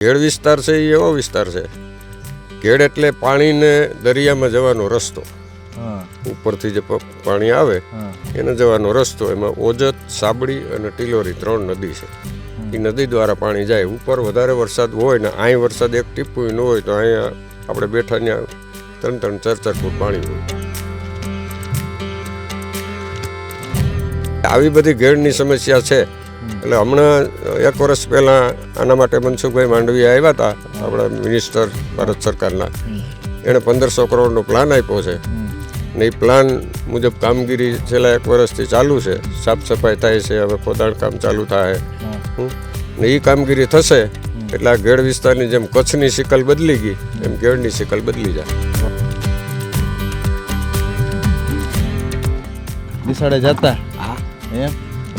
ઘેડ વિસ્તાર છે એ એવો વિસ્તાર છે, ઘેડ એટલે પાણીને દરિયામાં જવાનો રસ્તો, ઉપરથી જે પાણી આવે એને જવાનો રસ્તો. એમાં ઓજત, સાબડી અને ટિલોરી 3 નદી છે. એ નદી દ્વારા પાણી જાય. ઉપર વધારે વરસાદ હોય ને અહીં વરસાદ એક ટીપું ન હોય તો અહીંયા આપણે બેઠા ત્યાં 3-4 ફૂટ પાણી હોય. આવી બધી ઘેડની સમસ્યા છે. એટલે હમણાં 1 વર્ષ પહેલાં આના માટે મનસુખભાઈ માંડવી આવ્યા હતા, આપણા મિનિસ્ટર ભારત સરકારના. એણે 1500 કરોડનો પ્લાન આપ્યો છે ને એ પ્લાન મુજબ કામગીરી છેલ્લા 1 વર્ષથી ચાલુ છે. સાફ સફાઈ થાય છે, હવે ખોદાણ કામ ચાલુ થાય ને એ કામગીરી થશે એટલે આ ઘેડ વિસ્તારની જેમ કચ્છની સિકલ બદલી ગઈ એમ ઘેડની સિકલ બદલી જાય. બિસાડે જતા એમ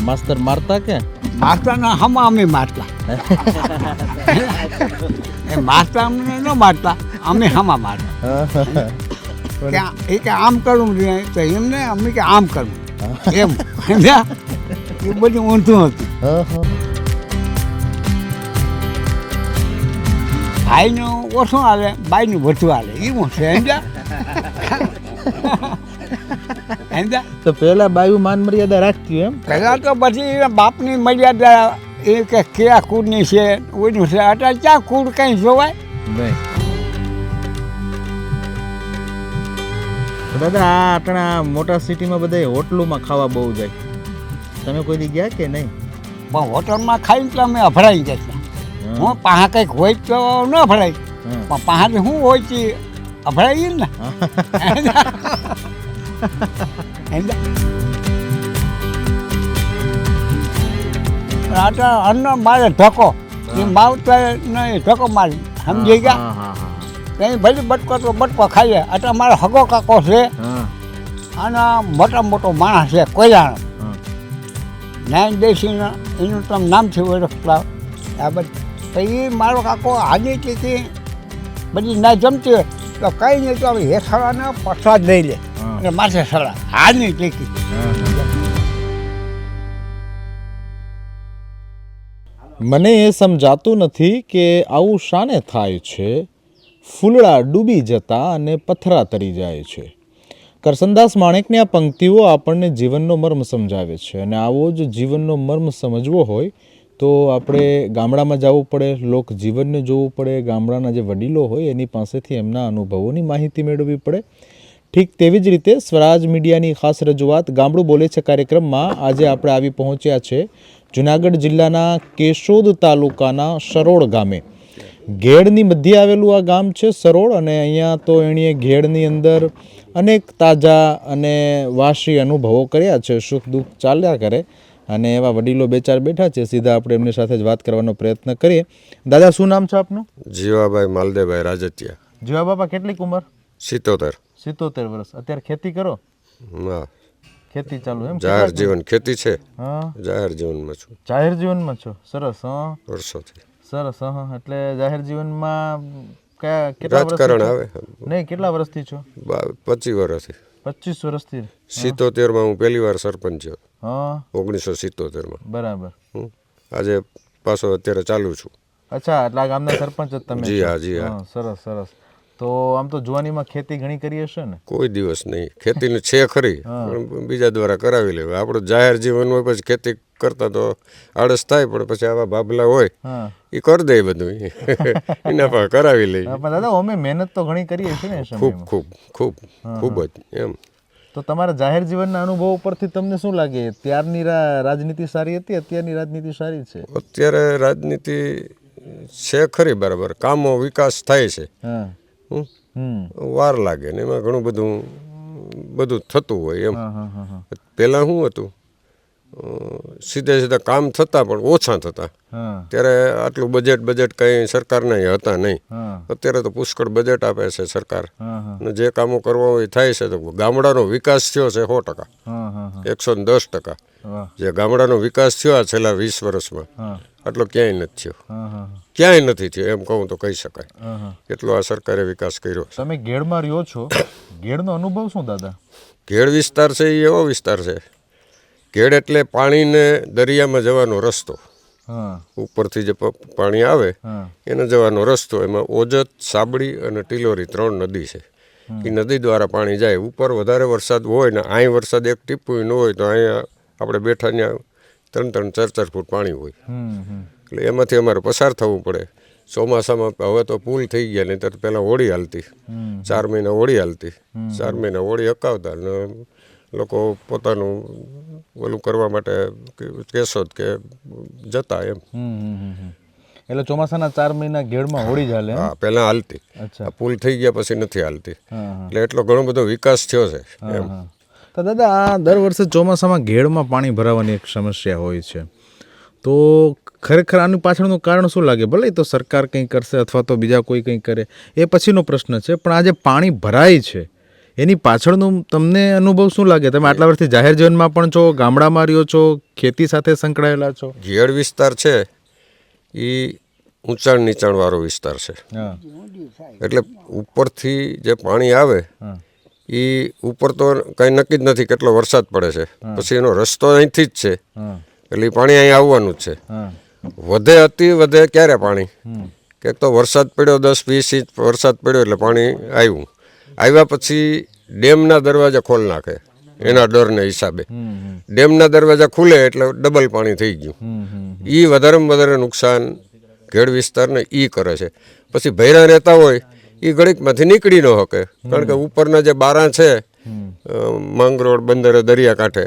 માસ્તર મારતા કે મારતા ના હમા અમે મારતા એ મારતા અમને ન મારતા, અમે હમા મારતા. એ કે આમ કરવું તો એમને અમે કે આમ કરવું એમ એ બધું ઊંધું હતું. ભાઈનું ઓછું હાલે, બાઈનું વધુ હાલે એવું છે. તો પેલા બાયુ માન મર્યાદા રાખતી એમ પહેલાં તો પછી બાપની મર્યાદા એ કે કયા કુળની છે ઓનું છે. અત્યારે ક્યાં કુળ કંઈ જોવાય નહીં. દાદા આ આપણા મોટા સિટીમાં બધા હોટલોમાં ખાવા બહુ જાય. તમે કોઈ દી ગયા કે નહીં? પણ હોટલમાં ખાઈને તો અમે અભડાઈ જતા. હું પાહા કંઈક હોય તો ન અભડાય, પણ પાહાથી શું હોય છે અભડાઈએ ને. અન્ન મારે ધક્કો માવતા નહીં, ધક્કો મારી સમજી ગયા. કઈ ભલે બટકો તો બટકો ખાઈએ. અત્યારે મારો હગો કાકો છે અને મોટો માણસ છે કોઈલાનો, નાઈન દેશીનો એનું તમે નામ છે ઓળખતા. આ બધું એ મારો કાકો હાજી ટીકી બધી ના જમતી હોય તો કંઈ નહીં તો હવે હેઠળાને પ્રસાદ લઈ લે અને માથે સળા હાજની ટીકી. મને એ સમજાતું નથી કે આવું શાને થાય છે. ફૂલડા ડૂબી જતા અને પથરા તરી જાય છે. કરસનદાસ માણેકની આ પંક્તિઓ આપણને જીવનનો મર્મ સમજાવે છે. અને આવો જ જીવનનો મર્મ સમજવો હોય તો આપણે ગામડામાં જવું પડે, લોક જીવનને જોવું પડે, ગામડાના જે વડીલો હોય એની પાસેથી એમના અનુભવોની માહિતી મેળવવી પડે. ઠીક તેવી જ રીતે સ્વરાજ મીડિયાની ખાસ રજૂઆત ગામડું બોલે છે કાર્યક્રમમાં આજે આપણે આવી પહોંચ્યા છે જૂનાગઢ જિલ્લાના કેશોદ તાલુકાના સરોડ ગામે. ઘેડની મધ્યે આવેલું આ ગામ છે સરોડ, અને અહીંયા તો એણીએ ઘેડની અંદર અનેક તાજા અને વાસી અનુભવો કર્યા છે. સુખ દુઃખ ચાલ્યા કરે અને એવા વડીલો 2-4 બેઠા છે. સીધા આપણે એમની સાથે જ વાત કરવાનો પ્રયત્ન કરીએ. દાદા શું નામ છે આપનું? જીવાભાઈ માલદેભાઈ રાજતિયા. જીવા બાપા કેટલીક ઉંમર? 77 વર્ષ. અત્યારે ખેતી કરો? હા, ખેતી ચાલુ એમ? જાહેર જીવન ખેતી છે. હા, જાહેર જીવનમાં છું. જાહેર જીવનમાં છો. સરસ. હા, વર્ષોથી સરસ. હા, એટલે જાહેર જીવનમાં કેટલા રાજકારણ આવે નહીં, કેટલા વર્ષથી છો? 25 વર્ષથી. 25 વર્ષથી. 77માં હું પહેલી વાર સરપંચ થયો. હા, 1977માં. બરાબર. આજે પાછો અત્યારે ચાલુ છું. અચ્છા, એટલે આ ગામના સરપંચ જ તમે? જી હા, જી હા. સરસ. તો આમ તો જુવાનીમાં ખેતી ઘણી કરી હશે ને? કોઈ દિવસ નહીં. ખેતીનું છે ખરી, પણ બીજા દ્વારા કરાવી લેવાય. આપણું જાહેર જીવન હોય પછી ખેતી કરતા તો આળસ થાય, પણ પછી આવા બાબલા હોય એ કરી દે બધું એના પર કરાવી લઈએ. દાદા અમે મહેનત તો ઘણી કરીએ છીએ ને. ખૂબ જ એમ. તો તમારા જાહેર જીવનના અનુભવ ઉપરથી તમને શું લાગે, ત્યારની રાજનીતિ સારી હતી, અત્યારની રાજનીતિ સારી છે? અત્યારે રાજનીતિ છે ખરી બરાબર, કામો વિકાસ થાય છે, વાર લાગે ને એમાં ઘણું બધું થતું હોય એમ. પહેલાં શું હતું, સીધા કામ થતા પણ ઓછા થતા. ત્યારે આટલું બજેટ કંઈ સરકારના હતા નહીં. અત્યારે તો પુષ્કળ બજેટ આપે છે સરકાર, અને જે કામો કરવા હોય થાય છે. તો ગામડાનો વિકાસ થયો છે 100%, 110%. જે ગામડાનો વિકાસ થયો આ છેલ્લા 20 વર્ષમાં આટલો ક્યાંય નથી થયો. ક્યાંય નથી થયો એમ કહું તો કહી શકાય. એટલો આ સરકારે વિકાસ કર્યો. તમે ઘેડમાં રહ્યો છો, ઘેડનો અનુભવ શું દાદા? ઘેડ વિસ્તાર છે એ એવો વિસ્તાર છે, ઘેડ એટલે પાણીને દરિયામાં જવાનો રસ્તો, હા ઉપરથી જે પાણી આવે હા એને જવાનો રસ્તો, એમાં ઓજત, સાબડી અને ટિલોરી 3 નદી છે. એ નદી દ્વારા પાણી જાય. ઉપર વધારે વરસાદ હોય ને અહીં વરસાદ એક ટીપું ન હોય તો અહીંયા આપણે બેઠા ત્યાં 3-3, 4-4 ફૂટ પાણી હોય. એટલે એમાંથી અમારે પસાર થવું પડે. ચોમાસામાં હવે તો પુલ થઈ ગયા, નહીં તો પહેલાં હોળી હાલતી, 4 મહિના હોળી હાલતી, 4 મહિના હોળી હકાવતા ને લોકો પોતાનું ઓલું કરવા માટે કેશોદ કે જતા એમ. એટલે ચોમાસાના 4 મહિના ઘેડમાં હોળી જ હાલે એમ? હા, પહેલાં હાલતી. અચ્છા. આ પુલ થઈ ગયા પછી નથી હાલતી. હા એટલે એટલો ઘણો બધો વિકાસ થયો છે એમ. હા. તો દાદા આ દર વર્ષે ચોમાસામાં ઘેડમાં પાણી ભરાવાની એક સમસ્યા હોય છે, તો ખરેખર આની પાછળનું કારણ શું લાગે? ભલે એ તો સરકાર કંઈ કરશે અથવા તો બીજા કોઈ કંઈ કરે એ પછીનો પ્રશ્ન છે, પણ આ જે પાણી ભરાય છે એની પાછળનું તમને અનુભવ શું લાગે? તમે આટલા વર્ષથી જાહેર જીવનમાં પણ છો, ગામડામાં રહ્યો છો, ખેતી સાથે સંકળાયેલા છો. ઘેડ વિસ્તાર છે એ ઊંચાણ નીચાણવાળો વિસ્તાર છે. હા એટલે ઉપરથી જે પાણી આવે હા એ ઉપર તો કંઈ નક્કી જ નથી કેટલો વરસાદ પડે છે, પછી એનો રસ્તો અહીંથી જ છે, હા એટલે એ પાણી અહીં આવવાનું જ છે. હા વધે અતિ વધે ક્યારે પાણી, કે તો વરસાદ પડ્યો 10-20 ઇંચ વરસાદ પડ્યો એટલે પાણી આવ્યા પછી ડેમના દરવાજા ખોલ નાખે એના ડરને હિસાબે. ડેમના દરવાજા ખુલે એટલે ડબલ પાણી થઈ ગયું. એ વધારેમાં વધારે નુકસાન ઘેડ વિસ્તારને એ કરે છે. પછી ભૈરા રહેતા હોય એ ઘડીકમાંથી નીકળી ન શકે, કારણ કે ઉપરના જે બારા છે માંગરોળ બંદરે દરિયાકાંઠે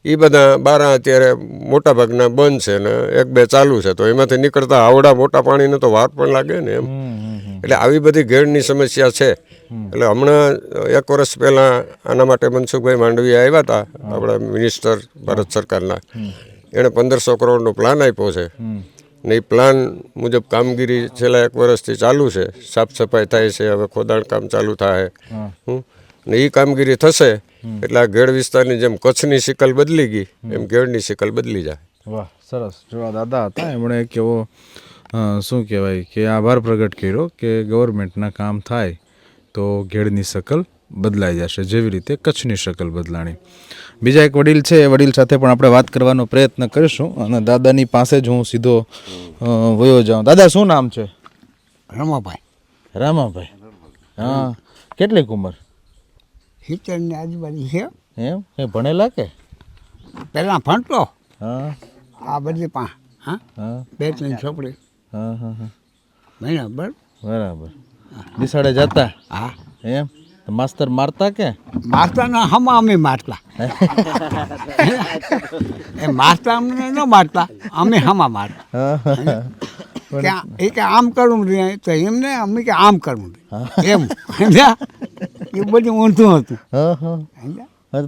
એ બધા બારા અત્યારે મોટાભાગના બંધ છે ને 1-2 ચાલુ છે, તો એમાંથી નીકળતા આવડા મોટા પાણીનો તો વાર પણ લાગે ને એમ. એટલે આવી બધી ઘેડની સમસ્યા છે. એટલે હમણાં 1 વર્ષ પહેલાં આના માટે મનસુખભાઈ માંડવીયા આવ્યા હતા, આપણા મિનિસ્ટર ભારત સરકારના. એણે 1500 કરોડનો પ્લાન આપ્યો છે ને એ પ્લાન મુજબ કામગીરી છેલ્લા 1 વર્ષથી ચાલુ છે. સાફ સફાઈ થાય છે, હવે ખોદાણ કામ ચાલુ થાય ને એ કામગીરી થશે એટલે આ ઘેડ વિસ્તારની જેમ કચ્છની શિકલ બદલી ગઈ એમ ઘેડની શિકલ બદલી જાય. વાહ, સરસ. જો આ દાદા હતા એમણે એક એવો શું કહેવાય કે આભાર પ્રગટ કર્યો કે ગવર્મેન્ટના કામ થાય તો ઘેડની શકલ બદલાઈ જશે, જેવી રીતે કચ્છની શકલ બદલાણી. બીજા એક વડીલ છે, એ વડીલ સાથે પણ આપણે વાત કરવાનો પ્રયત્ન કરીશું અને દાદાની પાસે જ હું સીધો વયો જાઉં. દાદા શું નામ છે? રમાભાઈ. રામાભાઈ. હા, કેટલીક ઉંમર? 70ની આજુબાજુ છે. એમ એ ભણેલા કે? પહેલાં ભણતો, હા આ બધી હા હા 2-3 છોકરી હા હા હા બરાબર. બરાબર. નિશાળે જતા? હા. એમ તો માસ્તર મારતા કે? મારતાના હમા અમે મારતા. એ મારતા અમને ન મારતા, અમે હમા મારતા. એ કે આમ કરવું જોઈએ તો એમને અમે કે આમ કરવું જોઈએ એમ. એ બધું ઊંધું હતું. હા હા.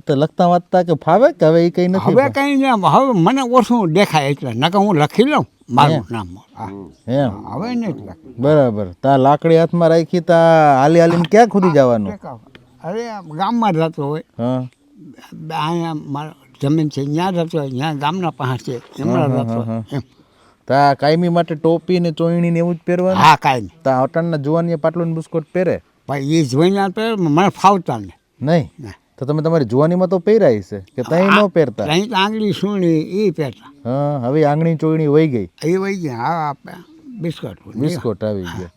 તો લખતા વાંચતા કે ફાવે કે હવે એ કંઈ નથી? હવે કંઈ નહીં, હવે મને ઓછું દેખાય એટલે નકર હું લખી લઉં મારું નામ. હા એમ હવે નથી લખી. બરાબર. તા લાકડી હાથમાં રાખી તા હાલી હાલીને ક્યાં ખુદી જવાનું? અરે ગામમાં જ રહેતો હોય, હા અહીંયા મારા જમીન છે ત્યાં રહેતો હોય, ત્યાં ગામના પાસે છે એમના રહેતો હોય એમ. તા કાયમી માટે ટોપી ને ચોયણી ને એવું જ પહેરવાનું? હા કાંઈ નહીં. તા અટાણના જુવાનીએ પાટલું ને બુસ્કોટ પહેરે? ભાઈ એ જોઈને મને ફાવતા ને. નહીં તો તમે તમારી જુવાનીમાં તો પહેરાય છે કે તઈ ન પહેરતા? અહીં તો આંગળી સુણી એ પહેરતા. હા, હવે આંગળી ચોયણી વહી ગઈ, એ વહી ગયા. હા બિસ્કટ બિસ્કોટ આવી ગયા.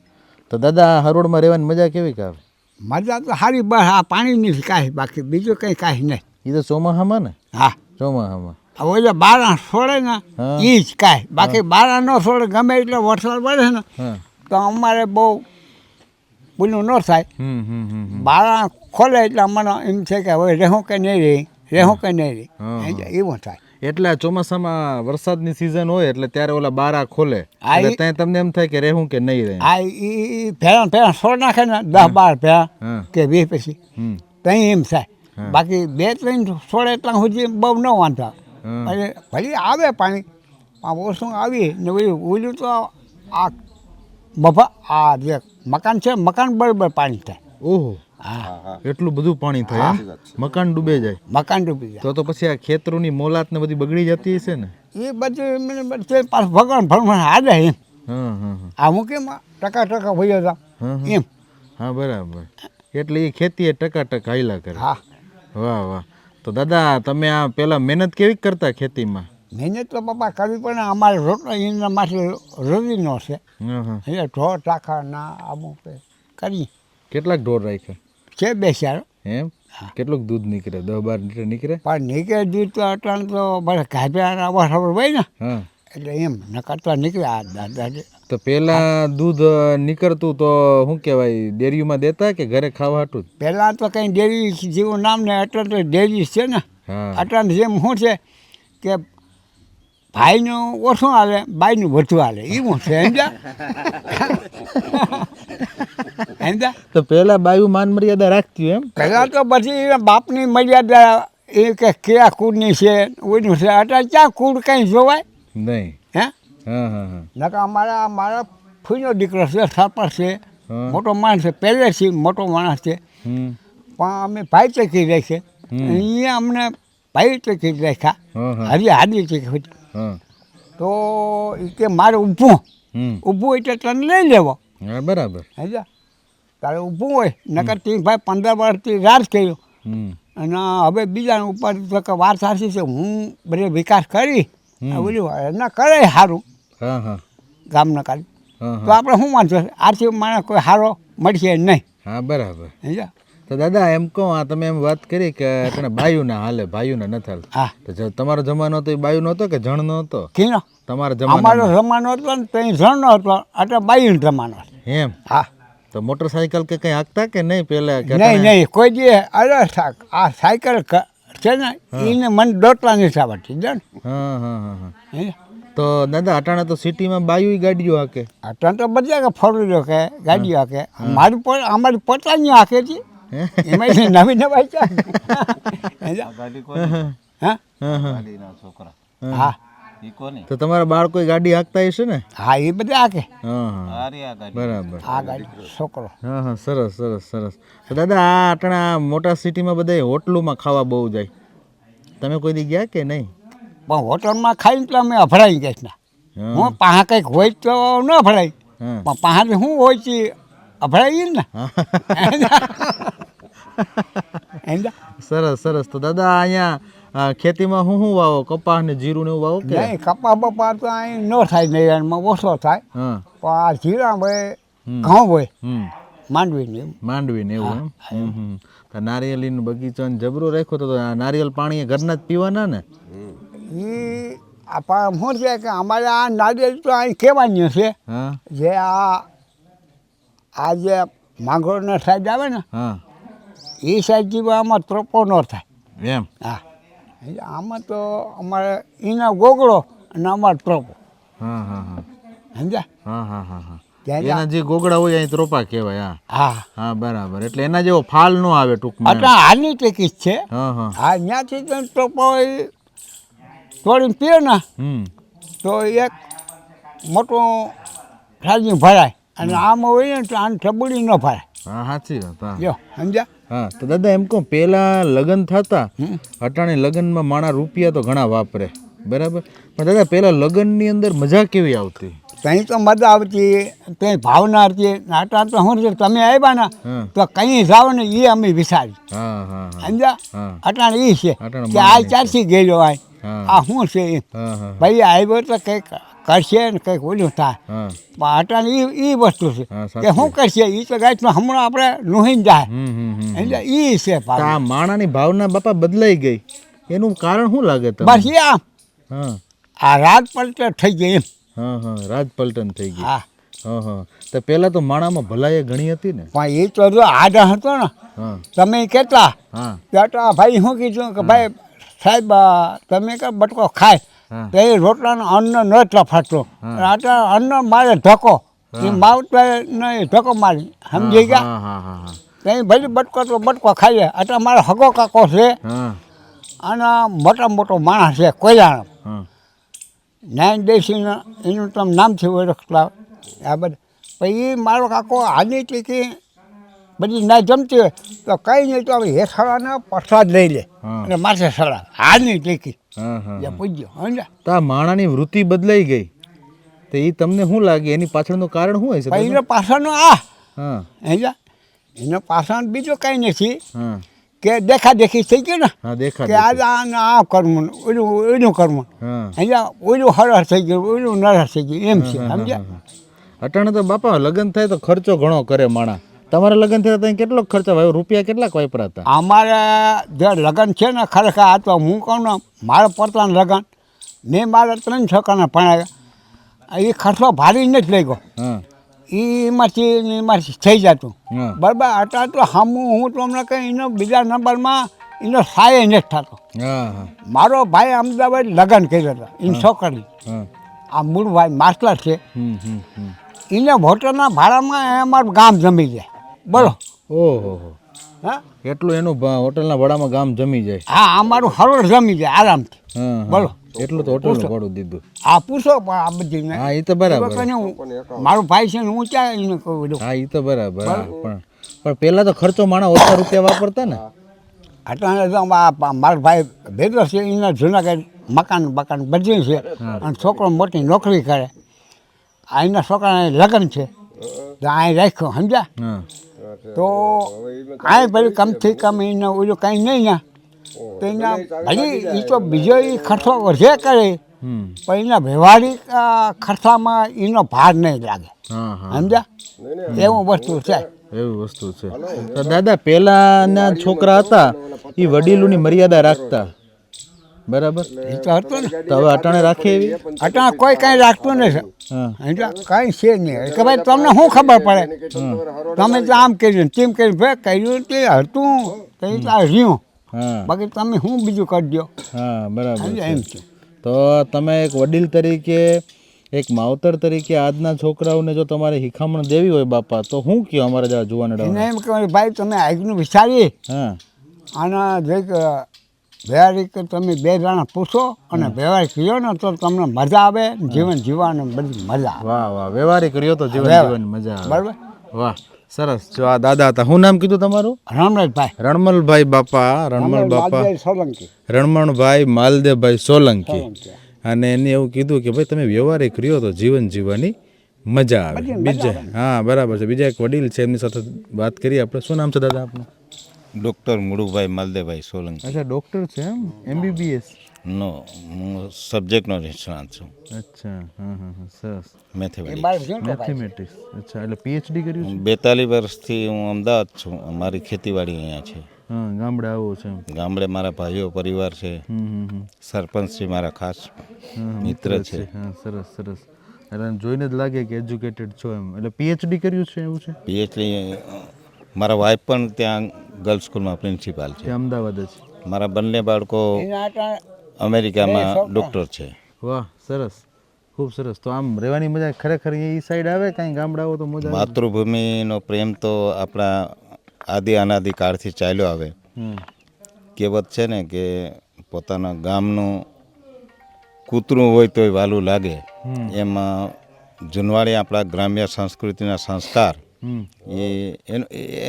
તો દાદા હરોળમાં રહેવાની મજા કેવી કે આવે? મજા તો સારી, બસ આ પાણીની કાંઈ, બાકી બીજું કંઈ કાંઈ નહીં. એ તો ચોમાહામાં ને? હા ચોમાહામાં. હવે જો બારા છોડે ને એ જ કાંઈ, બાકી બારા ન છોડે ગમે એટલે વરસાદ પડે ને તો અમારે બહુ બોલું ન થાય. બારા ખોલે એટલે મને એમ છે કે હવે રહેવું કે નહીં રહી એવું થાય. એટલે ચોમાસામાં વરસાદની સિઝન હોય એટલે ત્યારે ઓલા બારા ખોલે એટલે ત્યાં તમને એમ થાય કે રહેવું કે નહીં રહે. આ એ ભેળા છોડ નાખે ને 10-12 ભેળા કે 20 પછી ત્યાં એમ થાય. બાકી 2-3 છોડે એટલા સુધી બહુ ન વાંધો. એટલે ભલે આવે પાણી, આ ઓછું આવી ને ઓલું તો આ બફા આ જે મકાન છે મકાન બરાબર પાણી થાય. ઓહો, હા એટલું બધું પાણી થાય? મકાન ડૂબે જાય? મકાન ડૂબી જાય. તો પછી આ ખેતરોની મોલાત ને બધી બગડી જતી હશે ને? એ બધું પાછું ભગવાન ભગવાન હાલે એમ. હા. આ હું કેમ ટકા ભયો હતા એમ. હા બરાબર. એટલે એ ખેતી ટકા હાઈલા કરે. હા. વાહ વાહ. તો દાદા તમે આ પેલા મહેનત કેવી કરતા ખેતીમાં? મહેનત તો બાપા કરવી પણ અમારે રોટલો એના માટે રવિનો છે એટલે ઢોર ટાંકાના અમુક કરી કેટલાક ઢોર રાખ્યા છે બેસ્યા એમ કેટલુંક દૂધ નીકળે 10-12 લીટર નીકળે પણ નીકળે દૂધ તો અટાણ તો બધા ઘાબ્યા ખબર હોય ને હા એટલે એમ નકરતા નીકળે આ દાદા તો પેલા દૂધ નીકળતું તો શું કહેવાય ડેરીમાં દેતા કે ઘરે ખાવા હાટું જ? પહેલાં તો કંઈ ડેરી જેવું નામ ને અટાણ તો ડેરી છે ને હા અટાણ જેમ શું છે કે ભાઈનું ઓછું આવે બાઈનું વધુ હાલે એવું છે સમજ્યા તો પેલા બાયુ માન મર્યાદા રાખતી હોય એમ પહેલાં તો પછી બાપની મર્યાદા એ કે કયા કુળની છે ઓનું છે અત્યારે ક્યાં કુળ કંઈ જોવાય નહીં હે હા હા હા નકર મારા ફૂઈનો દીકરો છે સરપંચ છે હા. મોટો માણસ છે પહેલેથી મોટો માણસ છે હમ પણ અમે ભાઈ ચકી રાખીએ અહીંયા અમને ભાઈ ચકી રાખ્યા હા હા હજી હાજી ચકી હા તો એ કે મારે ઊભું હમ ઊભું એટલે તને લઈ લેવો હા બરાબર સમજ્યા તારે ઊભું હોય નકર તે ભાઈ 15 વર્ષથી રાજ કર્યો હમ અને હવે બીજા ઉપર તો કે વાર સાચી છે હું બધે વિકાસ કરી બોલ્યું એના કરે સારું હા હા ગામના કાલે હા તો આપણે શું વાંધો છે આર્થિક માણસ કોઈ સારો મળશે નહીં હા બરાબર સમજ્યા તો દાદા એમ કહો આ તમે એમ વાત કરી કે તને બાયુના હાલે ભાઈઓના નથી હાલતા હા તો જો તમારો જમાનો હતો એ બાયુનો હતો કે જણનો હતો કીનો તમારા જમાનો અમારો જમાનો હતો ને ત્યાં જણનો હતો એટલે બાઈનો જમાનો હતો એમ હા તો મોટરસાયકલ કે કઈ હાંકતા કે નહીં પેલા કે નહીં નહીં કોઈ દી અરે આ સાયકલ છે ને એને મને દોડતા નથી આવડતી જો ને હા હા હા હા સમજ્યા? તો દાદા અટાણા તો સિટીમાં બાયુ ગાડીઓ હાકે અટણ તો બધા કે ફોરવ્હીલર કે ગાડીઓ હાકે અમારી પોતાની હાકે છે એમાં નવી નવાઈ છે હા હા હા હા તો તમારા બાળકો ગાડી હાંકતા હશે ને હા એ બધા હાકે હા હા બરાબર આ ગાડી છોકરો હા હા સરસ સરસ સરસ તો દાદા આ અટાણા મોટા સિટીમાં બધા હોટલોમાં ખાવા બહુ જાય તમે કોઈ દી ગયા કે નહીં પણ હોટલમાં ખાઈને તો અમે અભડાઈ ગયા ના હા હું પાહા કંઈક હોય તો ન અભડાય હા પણ પાહાથી શું હોય છે અભડાઈએ ને સમજ્યા? સરસ સરસ તો દાદા અહીંયા ખેતીમાં શું વાવો કપાસ ને જીરું ને એવું વાવો કે નહીં કપા બપા તો અહીં ન થાય નૈયાણમાં ઓછો થાય હા પણ આ જીરા હોય ઘઉં હોય હમ માંડવીને એમ માંડવી ને એવું એમ તો નારિયેળીનો બગીચો ને જબરો રાખ્યો તો આ નારિયેળ પાણી એ ઘરના જ પીવાના ને એ આપણા શું છે કે અમારે આ નારિયેળ તો અહીં કહેવાની છે હા જે આ જે માંગરોળના સાઈડ આવે ને હા એ સાઈડ જેવા આમાં ત્રોપો ન થાય એમ હા એટલે આમાં તો અમારે એના ગોગળો અને અમારો ત્રોપો હા હા હા સમજ્યા હા હા હા હા ત્યાં એના જે ગોગડા હોય અહીં ત્રોપા કહેવાય હા હા હા બરાબર એટલે એના જેવો ફાલ નો આવે ટૂંકમાં એમ. એટલે હાલની ટિકિટ છે હા હા હા ત્યાંથી તો ત્રોપો તોડીને પીએ ને હમ તો એક મોટું સાજી ભરાય અને આમાં હોય ને તો આને ટબુડી ન ભરાય હા સાચી વાત હા જો સમજ્યા હા તો દાદા એમ કહું પેલા લગ્ન થતા અટાણે લગ્નમાં માણા રૂપિયા તો ઘણા વાપરે બરાબર પણ દાદા પેલા લગ્નની અંદર મજા કેવી આવતી ત્યાં તો મજા આવતી ત્યાં ભાવના હતી આટલા તો શું છે તમે આવ્યા ને હા તો કંઈ જાઓ ને એ અમે વિચારી હા હા હા સમજ્યા હા અટાણે એ છે અટાણે કે આ ચારથી ગયેલો આ હા આ શું છે એ હા હા ભાઈ આવ્યો તો કંઈક કરશે ને કંઈક ઓલું થાય હા પણ અટાણે એ વસ્તુ છે હા, કે સાચી શું કરશે એ તો ગાયમાં હમણાં આપણે નુહીને જાય એટલે એ છે તો ભાવ આ માણાની ભાવના બાપા બદલાઈ ગઈ એનું કારણ શું લાગે તમને બસ એ આમ હા આ રાત પલટે થઈ ગઈ એમ હા હા રાજ પલટન થઈ ગઈ હા હા હા તો પેલા તો માણામાં ભલાઈ ઘણી હતી ને પણ એ તો જો આડા હતો ને હા તમે કેટલા હા ત્યાં તો આ ભાઈ શું કીધું કે ભાઈ સાહેબ તમે કે બટકો ખાય હા તો એ રોટલાનો અન્ન ન તફાટતો આટલા અન્ન મારે ધક્કો એ માવતર ને ધક્કો મારી સમજી ગયા હા હા હા હા ત્યાં ભલે બટકો તો બટકો ખાઈએ એટલે મારો હગો કાકો છે હા અને મોટો માણસ છે કોયલાનો હા નાયન દેશીને એનું તમે નામથી ઓળખતા આ બધા પછી એ મારો કાકો આની ટીકી બધી ના જમતી હોય તો કંઈ નહીં તો હવે હેઠળાના પ્રસાદ લઈ લે હા. અને માથે સળા આની ટીકી હા હા જે પૂજ્યો સમજ્યા તો આ માણાની વૃત્તિ બદલાઈ ગઈ તો એ તમને શું લાગે એની પાછળનું કારણ શું હોય છે પછી દાદા? એનો પાછળનો આ હા સમજ્યા એનો પાછળ બીજું કંઈ નથી હા કે દેખાદેખી થઈ ગયું ને હા દેખા કે આજે આ કરવું ઓલું કરવું હા અહીંયા ઓલું હરસ થઈ ગયું ઓલું નરસ થઈ ગયું એમ છે સમજ્યા. અટાણે તો બાપા લગ્ન થાય તો ખર્ચો ઘણો કરે માણા. તમારા લગ્ન થયા ત્યાં કેટલો ખર્ચો આવ્યો? રૂપિયા કેટલાક વાપરા હતા? અમારે જે લગ્ન છે ને ખરેખર આ તો હું કહું ને મારા પોતાના લગ્ન મેં મારા 3 છોકરાને ભણાવ્યા એ ખર્ચો ભારી નથી લઈ ગયો હા એમાંથી થઈ જતું હા બરાબર. અત્યારે તો હું તમને કહી એનો બીજા નંબરમાં એનો સહાય નથી થતો. હા હા મારો ભાઈ અમદાવાદ લગ્ન કર્યો હતો એની છોકરી હા આ મૂળ ભાઈ માસ્ટર છે હમ એને હોટલના ભાડામાં અમારું ગામ જમી જાય બોલો. ઓહો હા એટલું એનું હોટલના ભાડામાં ગામ જમી જાય. હા અમારું હરોળ જમી જાય આરામથી હા બોલો. એટલું તો હોટલનું ભાડું દીધું. આ પૂછો પણ આ બધી ને હા એ તો બરાબર. મારો ભાઈ છે ને હું ક્યાં એને કહું બધું. હા એ તો બરાબર. હા, પણ પેલા તો ખર્ચો માણા ઓછા રૂપિયા વાપરતા ને. અટાણે તો મારો ભાઈ ભેગો છે એના જુનાગઢ મકાન બધી છે અને છોકરો મોટી નોકરી કરે. આ એના છોકરાને લગ્ન છે તો અહીં રાખ્યો સમજ્યા. હા તો અહીં ભલે કમથી કમ એને ઓલું કાંઈ નહીં ને તો એના ભલે એ તો બીજો એ ખર્ચો વધે કરે પણ એના વ્યવહારિક ખર્ચામાં એનો ભાર નહીં લાગે હા હા સમજ્યા એવું વસ્તુ છે. એવી વસ્તુ છે. તો દાદા પહેલાના છોકરા હતા એ વડીલોની મર્યાદા રાખતા બરાબર. એ તો હતું ને તો હવે અટાણે રાખે એવી? અટાણે કોઈ કાંઈ રાખતું નથી હા સમજ્યા કાંઈ છે નહીં કે ભાઈ તમને શું ખબર પડે તમે તો આમ કર્યું તેમ કર્યું ભાઈ કર્યું તે હતું તો એ તો આ રહ્યું હા બાકી તમે શું બીજું કરી દો હા બરાબર સમજ્યા એમ છે. છે. તો તમે એક વડીલ તરીકે એક માવતર તરીકે આજના છોકરાઓને જો તમારે શિખામણ દેવી હોય બાપા તો શું કહો અમારા જેવા જુવાનડા? એને એમ કહેવાય ભાઈ તમે આજનું વિચારીએ હા આના જે વ્યવહારિક તમે 2 જણા પૂછો અને વ્યવહાર કર્યો ને તો તમને મજા આવે જીવન જીવવાની બધી મજા આવે વાહ વાહ વ્યવહારિક રહ્યો તો જીવન વ્યવહાર. જીવવાની મજા આવે. બરાબર. વાહ સરસ. જો આ દાદા હતા, શું નામ કીધું તમારું? રામરાજભાઈ રણમલભાઈ બાપા. રણમલ બાપા સોલંકી રણમણભાઈ માલદેવભાઈ સોલંકી. અને એને એવું કીધું કે ભાઈ તમે વ્યવહારિક રહ્યો તો જીવન જીવવાની મજા આવે. બીજા હા બરાબર છે. બીજા એક વડીલ છે એમની સાથે વાત કરીએ આપણે. શું નામ છે દાદા આપનું? ડૉક્ટર મુળુભાઈ માલદેવભાઈ સોલંકી. અચ્છા ડૉક્ટર છે એમ? MBBS? નો હું સબ્જેક્ટનો નિષ્ણાત છું. અચ્છા હા હા હા સરસ. મેથેમેટિક્સ. મેથેમેટિક્સ. અચ્છા એટલે PhD કર્યું છે? 42 વર્ષથી હું અમદાવાદ છું. મારી ખેતીવાડી અહીંયા છે. હા ગામડે આવો છે એમ. ગામડે મારા ભાઈઓ પરિવાર છે. સરપંચશ્રી મારા ખાસ મિત્ર છે. હા સરસ સરસ. એટલે આમ જોઈને જ લાગે કે એજ્યુકેટેડ છો એમ. એટલે PhD કર્યું છે એવું છે? પીએચડી મારા વાઈફ પણ ત્યાં ગર્લ્સ સ્કૂલમાં પ્રિન્સિપાલ છે. કે અમદાવાદ જ? મારા બંને બાળકો અમેરિકામાં ડૉક્ટર છે. વાહ સરસ ખૂબ સરસ. તો આમ રહેવાની મજા ખરેખર એ સાઈડ આવે કાંઈ ગામડાઓ તો મજા આવે? માતૃભૂમિનો પ્રેમ તો આપણા આદિ અનાદિ કાળથી ચાલ્યો આવે. કહેવત છે ને કે પોતાના ગામનું કૂતરું હોય તોય વાલું લાગે. એમાં જુનવાડી આપણા ગ્રામ્ય સંસ્કૃતિના સંસ્કાર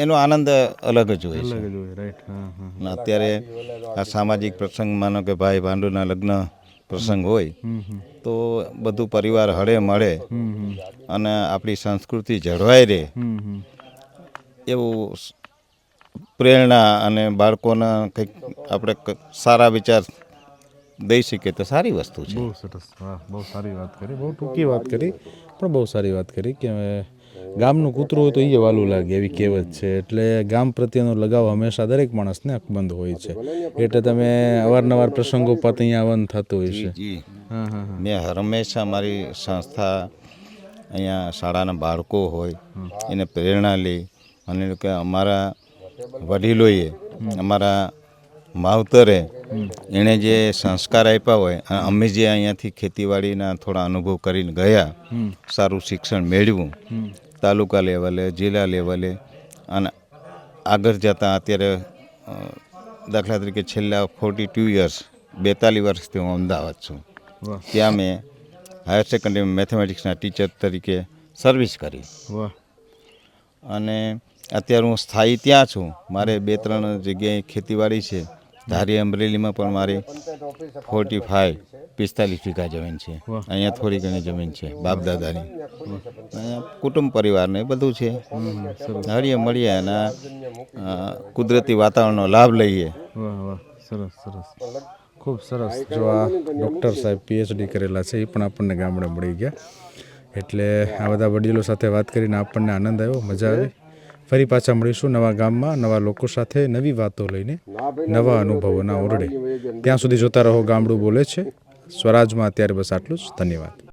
એનો આનંદ અલગ જ હોય છે. રાઈટ. હા હા અને અત્યારે આ સામાજિક પ્રસંગ માનો કે ભાઈ ભાંડુના લગ્ન પ્રસંગ હોય તો બધું પરિવાર હળે મળે અને આપણી સંસ્કૃતિ જળવાઈ રહે એવું પ્રેરણા અને બાળકોના કંઈક આપણે સારા વિચાર દઈ શકીએ તો સારી વસ્તુ છે. બહુ સરસ. વાહ બહુ સારી વાત કરી. બહુ ટૂંકી વાત કરી પણ બહુ સારી વાત કરી કે ગામનું કૂતરું હોય તો એ વાલું લાગે એવી કહેવત છે. એટલે ગામ પ્રત્યેનો લગાવ હંમેશા દરેક માણસને અકબંધ હોય છે. એટલે તમે અવારનવાર પ્રસંગોપાત અહીંયા આવવાનું થતું હોય છે. જી હા હા હા મેં હંમેશા મારી સંસ્થા અહીંયા શાળાના બાળકો હોય એને પ્રેરણા લઈ અને કે અમારા વડીલોએ અમારા માવતરે એણે જે સંસ્કાર આપ્યા હોય અને અમે જે અહીંયાથી ખેતીવાડીના થોડા અનુભવ કરીને ગયા, સારું શિક્ષણ મેળવ્યું તાલુકા લેવલે જિલ્લા લેવલે અને આગળ જતાં અત્યારે દાખલા તરીકે છેલ્લા 42 યર્સ 42 વર્ષથી હું અમદાવાદ છું. ત્યાં મેં હાયર સેકન્ડરી મેથેમેટિક્સના ટીચર તરીકે સર્વિસ કરી. વાહ. અને અત્યારે હું સ્થાયી ત્યાં છું. મારે 2-3 જગ્યાએ ખેતીવાડી છે ધારી અમરેલીમાં પણ મારી 45 વીઘા જમીન છે. અહીંયા થોડી ઘણી જમીન છે બાપ દાદાની. અહીંયા કુટુંબ પરિવારને બધું છે. હળીએ મળીએ અને કુદરતી વાતાવરણનો લાભ લઈએ. વાહ વાહ, સરસ સરસ, ખૂબ સરસ. જો આ ડૉક્ટર સાહેબ PhD કરેલા છે એ પણ આપણને ગામડે મળી ગયા. એટલે આ બધા વડીલો સાથે વાત કરીને આપણને આનંદ આવ્યો, મજા આવી. ફરી પાછા મળીશું નવા ગામમાં, નવા લોકો સાથે, નવી વાતો લઈને, નવા અનુભવોના ઓરડે. ત્યાં સુધી જોતા રહો ગામડું બોલે છે. સ્વરાજમાં અત્યારે બસ આટલું જ. ધન્યવાદ.